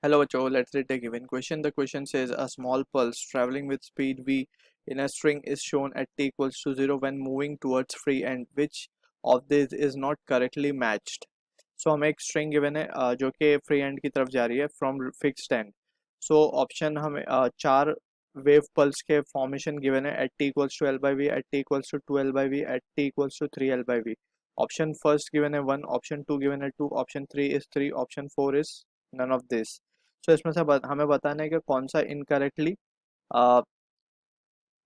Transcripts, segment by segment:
Hello, Joe. Let's read the given question. The question says a small pulse traveling with speed v in a string is shown at t equals to 0 when moving towards free end. Which of these is not correctly matched? So हमें एक string given है जो कि free end की तरफ जा रही है from fixed end. So option हमें चार wave pulse के formation given है at t equals to l by v, at t equals to 2l by v, at t equals to 3l by v. Option first given है 1, option 2 given है 2, option 3 is 3, option 4 is none of this. सो इसमें से हमें बताना है कि कौन सा इनकरेक्टली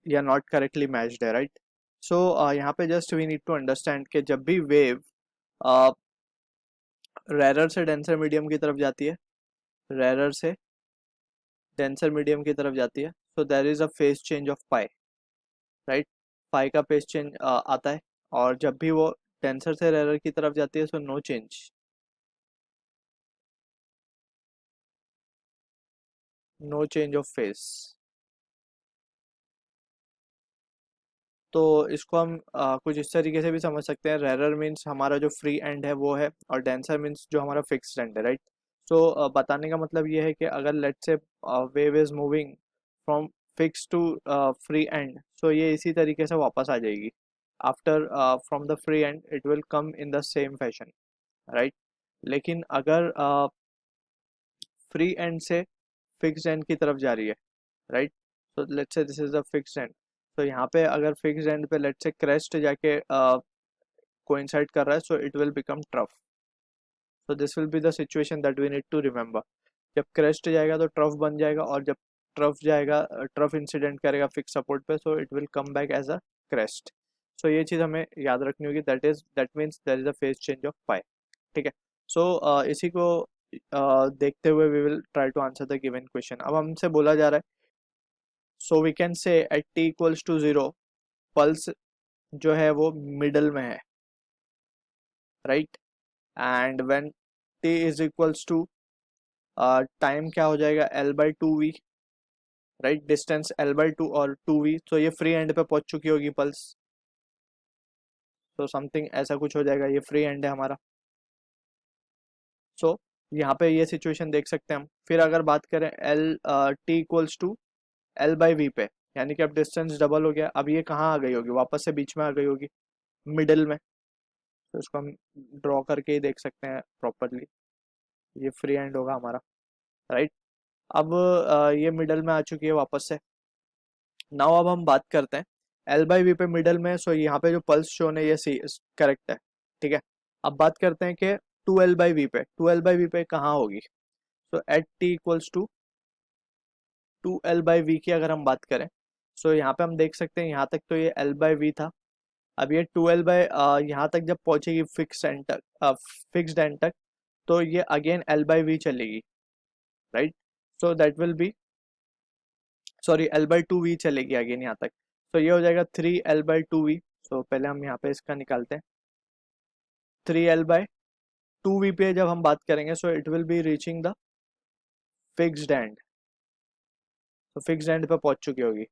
या नॉट करेक्टली मैच्ड है, राइट. सो यहाँ पे just we need to understand कि जब भी वेव रेरर से डेंसर मीडियम की तरफ जाती है, रेरर से डेंसर मीडियम की तरफ जाती है, so there is a phase change of pi, right. Pi का फेज चेंज आता है, और जब भी वो डेंसर से रेरर की तरफ जाती है so no change, no change of phase. तो इसको हम कुछ इस तरीके से भी समझ सकते हैं. रेरर मीन्स हमारा जो फ्री एंड है वो है, और डेंसर मीन्स जो हमारा फिक्स्ड एंड है, राइट. सो बताने का मतलब ये है कि अगर let's say wave is moving from fix to free end, so ये इसी तरीके से वापस आ जाएगी. After from the free end it will come in the same fashion, right. लेकिन अगर फ्री एंड से फिक्स्ड एंड की तरफ जा रही है, right, so let's say this is the fixed end. तो यहाँ पे अगर फिक्स एंड पे लेट्स से क्रेस्ट जाके कोइंसाइड कर रहा है, so it will become trough. So this will be the situation that we need to remember. जब क्रेस्ट जाएगा तो ट्रफ बन जाएगा, और जब ट्रफ जाएगा, ट्रफ इंसिडेंट करेगा फिक्स सपोर्ट पे, so it will come back as a crest. So ये चीज़ हमें याद रखनी होगी. That means there is a phase change of पाई. ठीक है. सो इसी को देखते हुए we will try to answer the given question. अब हमसे बोला जा रहा है, so we can say at t equals to 0 pulse जो है वो मिडल में है, right. And when t is equals to time क्या हो जाएगा, l by two V, right. Distance l by two और 2v, तो ये फ्री एंड पे पहुंच चुकी होगी पल्स. तो समथिंग ऐसा कुछ हो जाएगा, ये फ्री एंड है हमारा. सो यहाँ पे ये सिचुएशन देख सकते हैं हम. फिर अगर बात करें l t equals to l by V पे, यानी कि अब डिस्टेंस डबल हो गया. अब ये कहाँ आ गई होगी, वापस से बीच में आ गई होगी, मिडल में. तो इसको हम ड्रॉ करके ही देख सकते हैं प्रॉपरली. ये फ्री एंड होगा हमारा, राइट. अब ये मिडल में आ चुकी है वापस से. नाउ अब हम बात करते हैं एल बाई वी पे मिडल में. सो यहाँ पे जो पल्स शोन है ये सी करेक्ट है, ठीक है. अब बात करते हैं कि टू एल बाई वी पे, टू एल बाई वी पे कहाँ होगी. So at T equals to two L by V की अगर हम बात करें, सो यहाँ पे हम देख सकते हैं यहाँ तक तो ये एल बाई वी था. अब ये टू एल बाई यहाँ तक जब पहुंचेगी फिक्स एंड तक, फिक्स्ड एंड तक, तो ये अगेन एल बाई वी चलेगी, right. So that will be, sorry, L by two V चलेगी अगेन यहाँ तक. तो ये हो जाएगा 3l/2v. सो पहले हम यहाँ पे इसका निकालते हैं. 3l/2v पे जब हम बात करेंगे, सो it will be reaching the fixed end. तो फिक्स्ड एंड पे पहुंच चुकी होगी.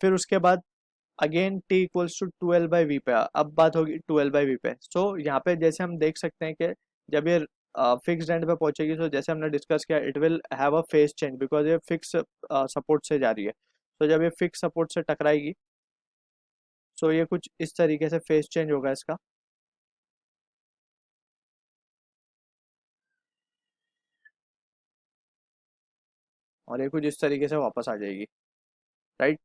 फिर उसके बाद again t equals to 2l/v पे, अब बात होगी 2l/v पे. सो यहाँ पे जैसे हम देख सकते हैं कि जब ये फिक्स्ड एंड पे पहुंचेगी, तो जैसे हमने डिस्कस किया, it will have a phase change because ये फिक्स सपोर्ट से जा रही है. तो जब ये फिक्स सपोर्ट से टकराएगी, सो ये कुछ इस तरीके से फेज चेंज होगा इसका. और ये कुछ इस तरीके से वापस आ जाएगी, राइट.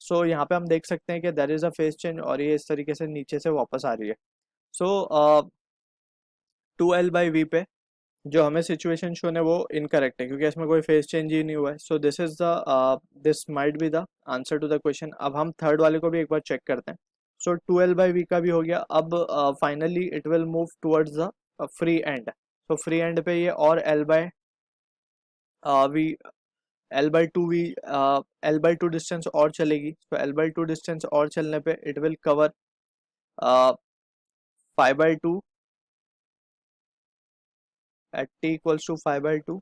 सो यहाँ पे हम देख सकते हैं कि there is a phase change, और ये इस तरीके से नीचे से वापस आ रही है. सो 2l/v पे जो हमें सिचुएशन शोन है वो इनकरेक्ट है, क्योंकि इसमें कोई फेज चेंज ही नहीं हुआ है. So this is the this might be the answer to the question. अब हम थर्ड वाले को भी एक बार चेक करते हैं. सो 2l/v का भी हो गया. अब finally it will move towards the free and. तो फ्री एंड पे ये और V L by to distance और चलेगी. तो एल बाई टू डिस्टेंस और चलने पे it will cover 5/2 at t equals to 5/2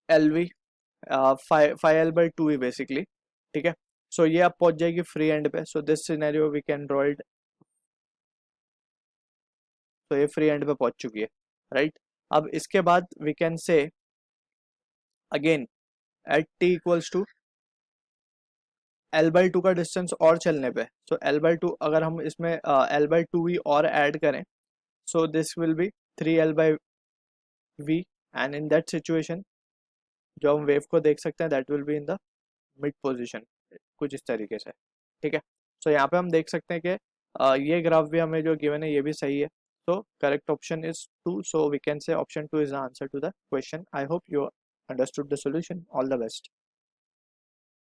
L V, 5l/2v basically, ठीक है. सो ये अब पहुंच जाएगी फ्री एंड पे. So this scenario we can draw it तो ये फ्री एंड पे पहुंच चुकी है, राइट। अब इसके बाद we can say again at T equals to L/2 का डिस्टेंस और चलने पे, सो L/2 अगर हम इसमें L/2 ही और ऐड करें, सो this will B 3L/v, and in that situation जो हम वेव को देख सकते हैं that will be in the mid position, कुछ इस तरीके से, ठीक है। सो यहाँ पे हम देख सकते हैं कि ये ग्राफ भी हमें जो गिवन है ये भी सही है, so correct option is 2, so we can say option 2 is the answer to the question. I hope you understood the solution. All the best.